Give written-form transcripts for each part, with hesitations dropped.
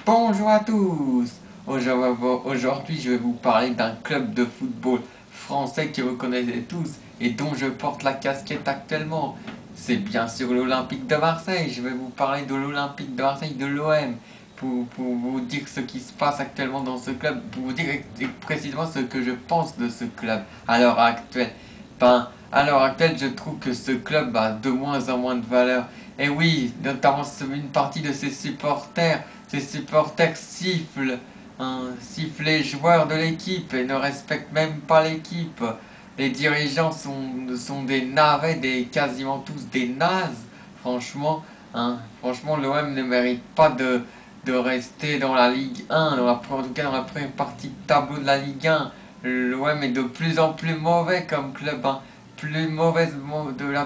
Bonjour à tous. Aujourd'hui, je vais vous parler d'un club de football français que vous connaissez tous et dont je porte la casquette actuellement. C'est bien sûr l'Olympique de Marseille. Je vais vous parler de l'Olympique de Marseille, de l'OM, pour vous dire ce qui se passe actuellement dans ce club, pour vous dire précisément ce que je pense de ce club à l'heure actuelle. À l'heure actuelle, je trouve que ce club a de moins en moins de valeur. Et oui, notamment une partie de ses supporters. Ces supporters sifflent les joueurs de l'équipe et ne respectent même pas l'équipe. Les dirigeants sont des navets, quasiment tous des nazes. Franchement, franchement, l'OM ne mérite pas de rester dans la Ligue 1, en tout cas dans la première partie de tableau de la Ligue 1. L'OM est de plus en plus mauvais comme club, plus mauvaise, de la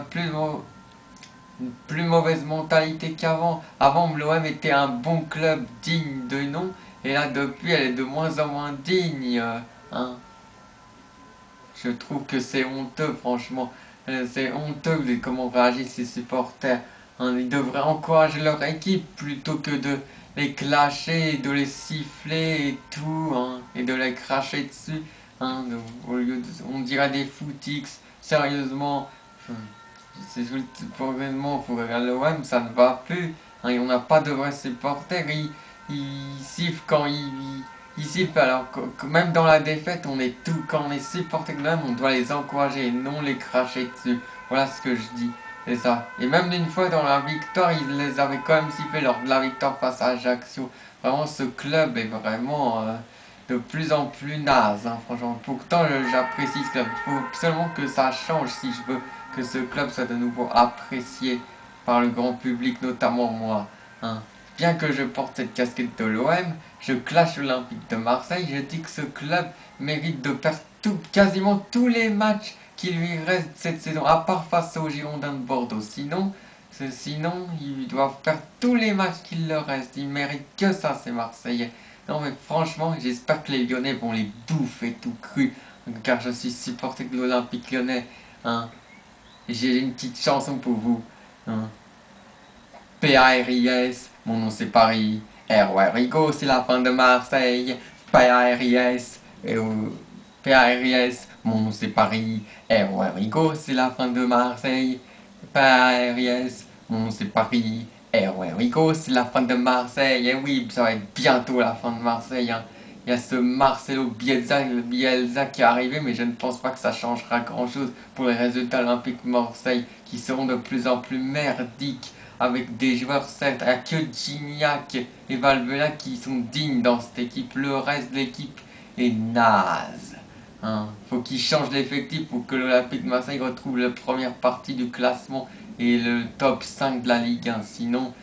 plus mauvaise mentalité qu'avant. Avant, l'OM était un bon club digne de nom, et là, depuis, elle est de moins en moins digne. Hein. Je trouve que c'est honteux, franchement. C'est honteux comment réagissent ces supporters. Hein. Ils devraient encourager leur équipe plutôt que de les clasher, de les siffler et tout, et de les cracher dessus. Au lieu on dirait des footix, sérieusement. C'est vraiment pour l'OM, ça ne va plus. Et on n'a pas de vrais supporters. Ils sifflent quand ils sifflent. Alors que même dans la défaite, on est tout. Quand on est supporter de l'OM, on doit les encourager et non les cracher dessus. Voilà ce que je dis. C'est ça. Et même une fois dans la victoire, ils les avaient quand même sifflés lors de la victoire face à Ajaccio. Vraiment, ce club est vraiment de plus en plus naze, franchement. Pourtant, j'apprécie ce club. Il faut seulement que ça change si je veux que ce club soit de nouveau apprécié par le grand public, notamment moi. Bien que je porte cette casquette de l'OM, je clash l'Olympique de Marseille, je dis que ce club mérite de perdre quasiment tous les matchs qui lui restent cette saison, à part face aux Girondins de Bordeaux. Sinon, ils doivent perdre tous les matchs qu'il leur reste. Ils méritent que ça, ces Marseillais. Non mais franchement, j'espère que les Lyonnais vont les bouffer tout cru, car je suis supporter de l'Olympique Lyonnais. J'ai une petite chanson pour vous. P-A-R-I-S, mon nom c'est Paris. R-O-R-I-G-O, c'est la fin de Marseille. P-A-R-I-S, P-A-R-I-S, mon nom c'est Paris. R-O-R-I-G-O, c'est la fin de Marseille. P-A-R-I-S, mon nom c'est Paris. R-O-R-I-G-O, c'est la fin de Marseille. Et oui, ça va être bientôt la fin de Marseille. Il y a ce Marcelo Bielsa qui est arrivé, mais je ne pense pas que ça changera grand chose pour les résultats olympiques Marseille qui seront de plus en plus merdiques, avec des joueurs certes, il n'y a que Gignac et Valvela qui sont dignes dans cette équipe. Le reste de l'équipe est naze. Faut qu'ils changent l'effectif pour que l'Olympique de Marseille retrouve la première partie du classement et le top 5 de la Ligue 1. Sinon,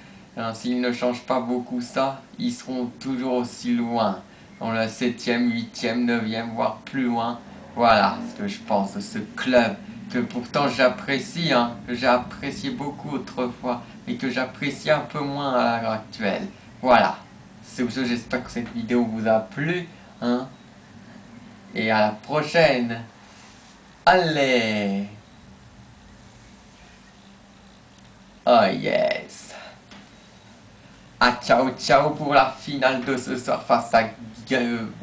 s'ils ne changent pas beaucoup ça, ils seront toujours aussi loin. Dans la 7e, 8e, 9e, voire plus loin. Voilà ce que je pense de ce club que pourtant j'apprécie, que j'ai apprécié beaucoup autrefois, mais que j'apprécie un peu moins à l'heure actuelle. Voilà. C'est ce, j'espère que cette vidéo vous a plu, et à la prochaine. Allez. Oh yes. Ah ciao ciao pour la finale de ce soir face à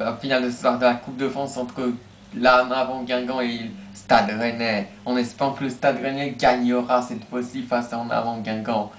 la finale de ce soir de la Coupe de France entre l'Avant Guingamp et le Stade Rennais. On espère que le Stade Rennais gagnera cette fois-ci face à l'Avant Guingamp.